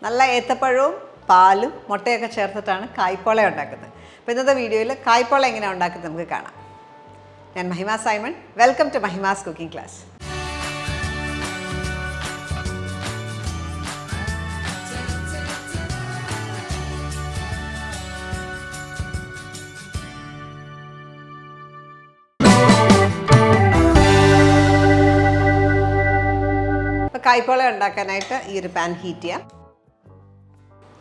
നല്ല ഏത്തപ്പഴവും പാലും മുട്ടയൊക്കെ ചേർത്തിട്ടാണ് കായ്പോള ഉണ്ടാക്കുന്നത്. അപ്പോൾ ഇന്നത്തെ വീഡിയോയിൽ കായ്പോള എങ്ങനെയാണ് ഉണ്ടാക്കുന്നത് നമുക്ക് കാണാം. ഞാൻ Mahima Simon. Welcome to Mahima's cooking class. അപ്പോൾ കായ്പോള ഉണ്ടാക്കാനായിട്ട് ഈ ഒരു പാൻ ഹീറ്റ് ചെയ്യാം.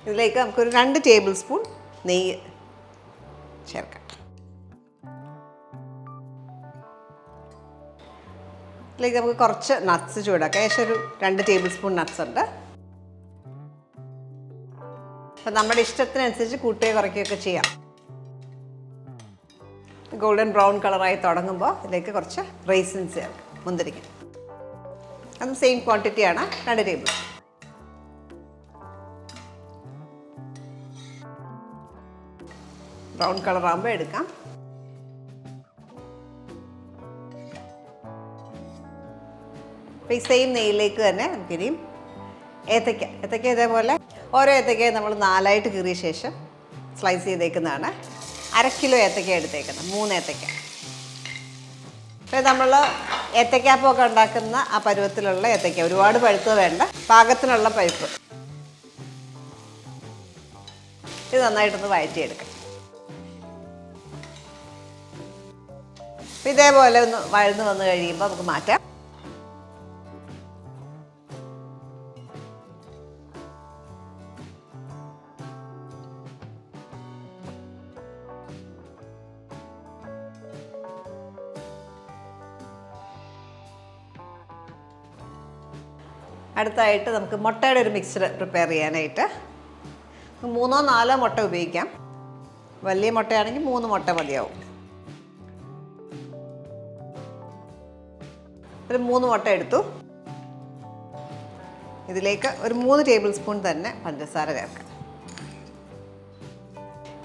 ഇതിലേക്ക് നമുക്കൊരു 2 ടേബിൾ സ്പൂൺ നെയ്യ് ചേർക്കാം. ഇതിലേക്ക് നമുക്ക് കുറച്ച് നട്ട്സ് ചൂടാക്കാം. ഏകദേശം ഒരു 2 ടേബിൾ സ്പൂൺ നട്ട്സ് ഉണ്ട്. അപ്പം നമ്മുടെ ഇഷ്ടത്തിനനുസരിച്ച് കൂട്ടുകയോ കുറയ്ക്കുകയൊക്കെ ചെയ്യാം. ഗോൾഡൻ ബ്രൗൺ കളറായി തുടങ്ങുമ്പോൾ ഇതിലേക്ക് കുറച്ച് റൈസിൻസ് ചേർക്കാം, മുന്തിരിക്ക. അതും സെയിം ക്വാണ്ടിറ്റിയാണ്, 2 ടേബിൾ സ്പൂൺ. ബ്രൗൺ കളറാകുമ്പോൾ എടുക്കാം. അപ്പോൾ ഈ സെയിം നെയ്യിലേക്ക് തന്നെ നമുക്കിനിയും ഏത്തയ്ക്ക ഇതേപോലെ ഓരോ ഏത്തയ്ക്കയും നമ്മൾ 4ആയിട്ട് കീറിയ ശേഷം സ്ലൈസ് ചെയ്തേക്കുന്നതാണ്. 1/2 കിലോ ഏത്തയ്ക്ക എടുത്തേക്കുന്നത്, 3 ഏത്തയ്ക്ക. അപ്പോൾ നമ്മൾ ഏത്തയ്ക്കാപ്പമൊക്കെ ഉണ്ടാക്കുന്ന ആ പരുവത്തിലുള്ള ഏത്തയ്ക്ക, ഒരുപാട് പഴുത്തത് വേണ്ട, പാകത്തിനുള്ള പഴുപ്പ്. ഇത് നന്നായിട്ടൊന്ന് വഴറ്റിയെടുക്കാം. ഇതേപോലെ ഒന്ന് വഴന്ന് വന്ന് കഴിയുമ്പോൾ നമുക്ക് മാറ്റാം. അടുത്തായിട്ട് നമുക്ക് മുട്ടയുടെ ഒരു മിക്സർ പ്രിപ്പയർ ചെയ്യാനായിട്ട് 3 or 4 മുട്ട ഉപയോഗിക്കാം. വലിയ മുട്ടയാണെങ്കിൽ 3 മുട്ട മതിയാവും. ഒരു 3 മുട്ട എടുത്തു. ഇതിലേക്ക് ഒരു 3 ടേബിൾ സ്പൂൺ തന്നെ പഞ്ചസാര ചേർക്കാം.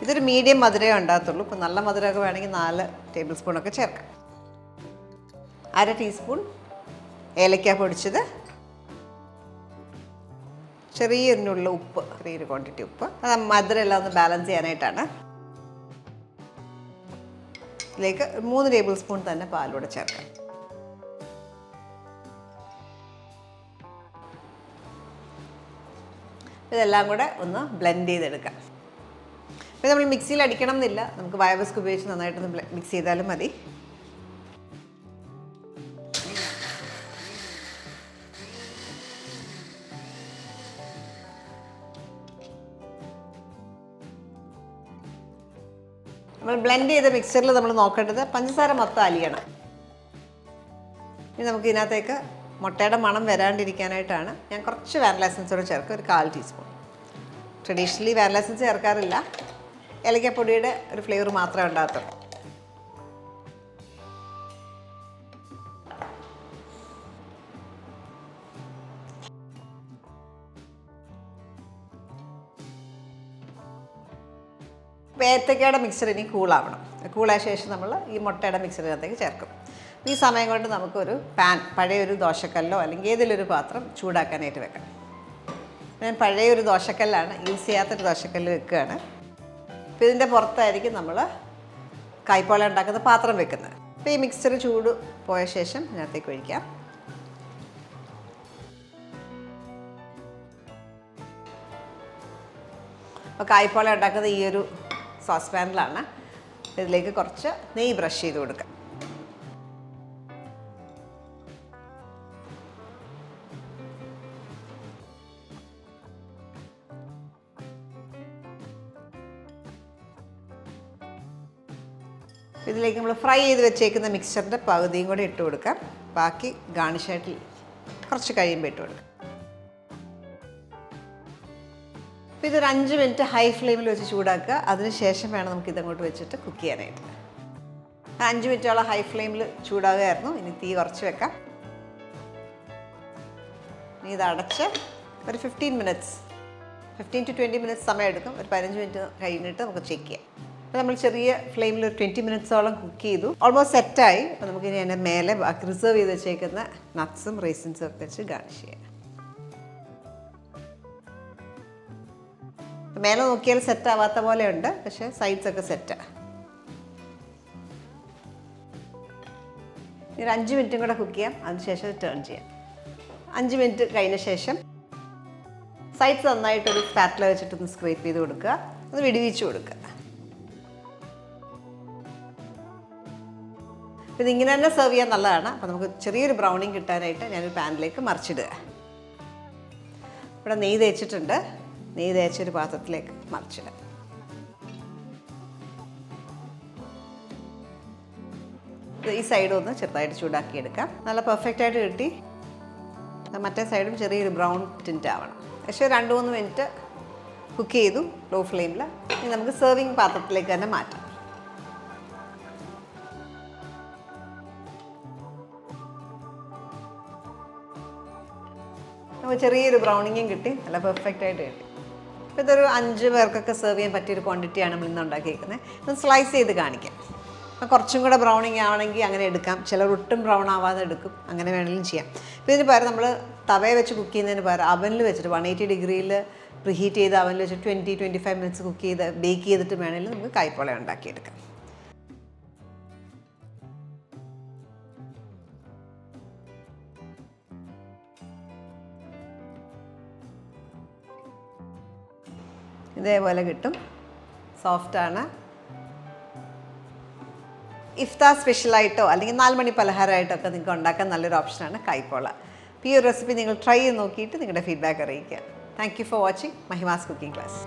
ഇതൊരു മീഡിയം മധുരമേ ഉണ്ടാകത്തുള്ളൂ. ഇപ്പോൾ നല്ല മധുരമൊക്കെ വേണമെങ്കിൽ 4 ടേബിൾ സ്പൂണൊക്കെ ചേർക്കാം. 1/2 ടീസ്പൂൺ ഏലക്ക പൊടിച്ചത്, ചെറിയൊരു ഉപ്പ്, ചെറിയൊരു ക്വാണ്ടിറ്റി ഉപ്പ്. അത് മധുരം എല്ലാം ഒന്ന് ബാലൻസ് ചെയ്യാനായിട്ടാണ്. ഇതിലേക്ക് 3 ടേബിൾ സ്പൂൺ തന്നെ പാലൂടെ ചേർക്കാം. ഇതെല്ലാം കൂടെ ഒന്ന് ബ്ലെൻഡ് ചെയ്തെടുക്കാം. അപ്പോൾ നമ്മൾ മിക്സിയിൽ അടിക്കണം എന്നില്ല, നമുക്ക് വയബസ്ക് ഉപയോഗിച്ച് നന്നായിട്ടൊന്ന് മിക്സ് ചെയ്താലും മതി. നമ്മൾ ബ്ലെൻഡ് ചെയ്ത മിക്സറിൽ നമ്മൾ നോക്കേണ്ടത് പഞ്ചസാര മൊത്തം അലിയണം. ഇനി നമുക്ക് ഇതിനകത്തേക്ക് മുട്ടയുടെ മണം വരാണ്ടിരിക്കാനായിട്ടാണ് ഞാൻ കുറച്ച് വാനില എസൻസ് കൂടെ ചേർക്കുക, ഒരു 1/4 ടീസ്പൂൺ. ട്രഡീഷണലി വാനില എസൻസ് ചേർക്കാറില്ല, ഏലക്കപ്പൊടിയുടെ ഒരു ഫ്ലേവർ മാത്രമേ ഉണ്ടാകത്തുള്ളൂ. ഏത്തക്കയുടെ മിക്സർ ഇനി കൂളാവണം. കൂളായ ശേഷം നമ്മൾ ഈ മുട്ടയുടെ മിക്സറിനകത്തേക്ക് ചേർക്കും. ഈ സമയം കൊണ്ട് നമുക്കൊരു പാൻ, പഴയൊരു ദോശക്കല്ലോ അല്ലെങ്കിൽ ഏതെങ്കിലുമൊരു പാത്രം ചൂടാക്കാനായിട്ട് വെക്കാം. ഞാൻ പഴയൊരു ദോശക്കല്ലാണ്, യൂസ് ചെയ്യാത്തൊരു ദോശക്കല്ല് വെക്കുകയാണ്. അപ്പോൾ ഇതിൻ്റെ പുറത്തായിരിക്കും നമ്മൾ കായ്പോള ഉണ്ടാക്കുന്ന പാത്രം വെക്കുന്നത്. അപ്പോൾ ഈ മിക്സർ ചൂട് പോയ ശേഷം ഇതിനകത്തേക്ക് ഒഴിക്കാം. അപ്പോൾ കായ്പോള ഉണ്ടാക്കുന്നത് ഈ ഒരു സോസ് പാനിലാണ്. ഇതിലേക്ക് കുറച്ച് നെയ്യ് ബ്രഷ് ചെയ്ത് കൊടുക്കാം. ഇതിലേക്ക് നമ്മൾ ഫ്രൈ ചെയ്ത് വെച്ചേക്കുന്ന മിക്സറിൻ്റെ പകുതിയും കൂടെ ഇട്ട് കൊടുക്കാം. ബാക്കി ഗാർണിഷായിട്ട് കുറച്ച് കഴിയുമ്പോൾ ഇട്ട് കൊടുക്കാം. അപ്പോൾ ഇതൊരു 5 മിനിറ്റ് ഹൈ ഫ്ലെയിമിൽ വെച്ച് ചൂടാക്കുക. അതിനുശേഷം വേണം നമുക്ക് ഇതങ്ങോട്ട് വെച്ചിട്ട് കുക്ക് ചെയ്യാനായിട്ട്. 5 മിനിറ്റോളം ഹൈ ഫ്ലെയിമിൽ ചൂടാകുമായിരുന്നു. ഇനി തീ കുറച്ച് വെക്കാം. ഇനി ഇത് അടച്ച് ഒരു 15 to 20 മിനിറ്റ്സ് സമയം എടുക്കും. ഒരു 15 മിനിറ്റ് കഴിഞ്ഞിട്ട് നമുക്ക് ചെക്ക് ചെയ്യാം. അപ്പോൾ നമ്മൾ ചെറിയ ഫ്ലെയിമിൽ ഒരു 20 മിനിറ്റ്സോളം കുക്ക് ചെയ്തു. ഓൾമോസ്റ്റ് സെറ്റായി. അപ്പോൾ നമുക്കിനി അതിൻ്റെ മേലെ റിസർവ് ചെയ്ത് വെച്ചേക്കുന്ന നട്ട്സും റൈസിൻസും ഒക്കെ വെച്ച് ഗാർണിഷ് ചെയ്യാം. മേലെ നോക്കിയാൽ സെറ്റ് ആവാത്ത പോലെ ഉണ്ട്, പക്ഷേ സൈഡ്സൊക്കെ സെറ്റാണ്. ഒരു 5 മിനിറ്റും കൂടെ കുക്ക് ചെയ്യാം, അതിനുശേഷം ടേൺ ചെയ്യാം. 5 മിനിറ്റ് കഴിഞ്ഞ ശേഷം സൈഡ്സ് നന്നായിട്ടൊരു സ്പാറ്റില വെച്ചിട്ടൊന്ന് സ്ക്രേപ്പ് ചെയ്ത് കൊടുക്കുക, ഒന്ന് വിടിവിച്ച് കൊടുക്കുക. ഇതിങ്ങനെ തന്നെ സെർവ് ചെയ്യാൻ നല്ലതാണ്. അപ്പോൾ നമുക്ക് ചെറിയൊരു ബ്രൗണിങ് കിട്ടാനായിട്ട് ഞാനൊരു പാനിലേക്ക് മറിച്ചിടുക. ഇവിടെ നെയ്യ് തേച്ചിട്ടുണ്ട്, നെയ്യ് തേച്ചൊരു പാത്രത്തിലേക്ക് മറിച്ചിടുക. ഈ സൈഡ് ഒന്ന് ചെറുതായിട്ട് ചൂടാക്കി എടുക്കാം. നല്ല പെർഫെക്റ്റായിട്ട് കിട്ടി. മറ്റേ സൈഡും ചെറിയൊരു ബ്രൗൺ ടിൻ്റ് ആവണം. പക്ഷേ 2-3 മിനിറ്റ് കുക്ക് ചെയ്തു ലോ ഫ്ലെയിമിൽ. ഇനി നമുക്ക് സെർവിങ് പാത്രത്തിലേക്ക് തന്നെ മാറ്റാം. നമുക്ക് ചെറിയൊരു ബ്രൗണിങ്ങും കിട്ടി, നല്ല പെർഫെക്റ്റായിട്ട് കിട്ടി. അപ്പോൾ ഇതൊരു 5 പേർക്കൊക്കെ സെർവ് ചെയ്യാൻ പറ്റിയൊരു ക്വാണ്ടിറ്റിയാണ് നമ്മൾ ഇന്ന് ഉണ്ടാക്കിയിരിക്കുന്നത്. ഇത് സ്ലൈസ് ചെയ്ത് കാണിക്കാം. അപ്പോൾ കുറച്ചും കൂടെ ബ്രൗണിങ് ആവണമെങ്കിൽ അങ്ങനെ എടുക്കാം, ചിലർ ഒട്ടും ബ്രൗൺ ആവാതെ എടുക്കും, അങ്ങനെ വേണമെങ്കിലും ചെയ്യാം. അപ്പോൾ ഇതിന് പകരം നമ്മൾ തവയെ വെച്ച് കുക്ക് ചെയ്യുന്നതിന് പകരം അവനിൽ വെച്ചിട്ട് 180 ഡിഗ്രിയിൽ പ്രീഹീറ്റ് ചെയ്ത് അവനിൽ വെച്ച് 20-25 മിനിറ്റ്സ് കുക്ക് ചെയ്ത് ബേക്ക് ചെയ്തിട്ട് വേണമെങ്കിൽ നമുക്ക് കായ്പോള ഉണ്ടാക്കിയെടുക്കാം. ഇതേപോലെ കിട്ടും, സോഫ്റ്റാണ്. ഇഫ്താർ സ്പെഷ്യലായിട്ടോ അല്ലെങ്കിൽ 4 മണി പലഹാരമായിട്ടോ ഒക്കെ നിങ്ങൾക്ക് ഉണ്ടാക്കാൻ നല്ലൊരു ഓപ്ഷനാണ് കായ്പോള. അപ്പോൾ ഈ ഒരു റെസിപ്പി നിങ്ങൾ ട്രൈ ചെയ്ത് നോക്കിയിട്ട് നിങ്ങളുടെ ഫീഡ്ബാക്ക് അറിയിക്കുക. Thank you for watching Mahima's cooking class.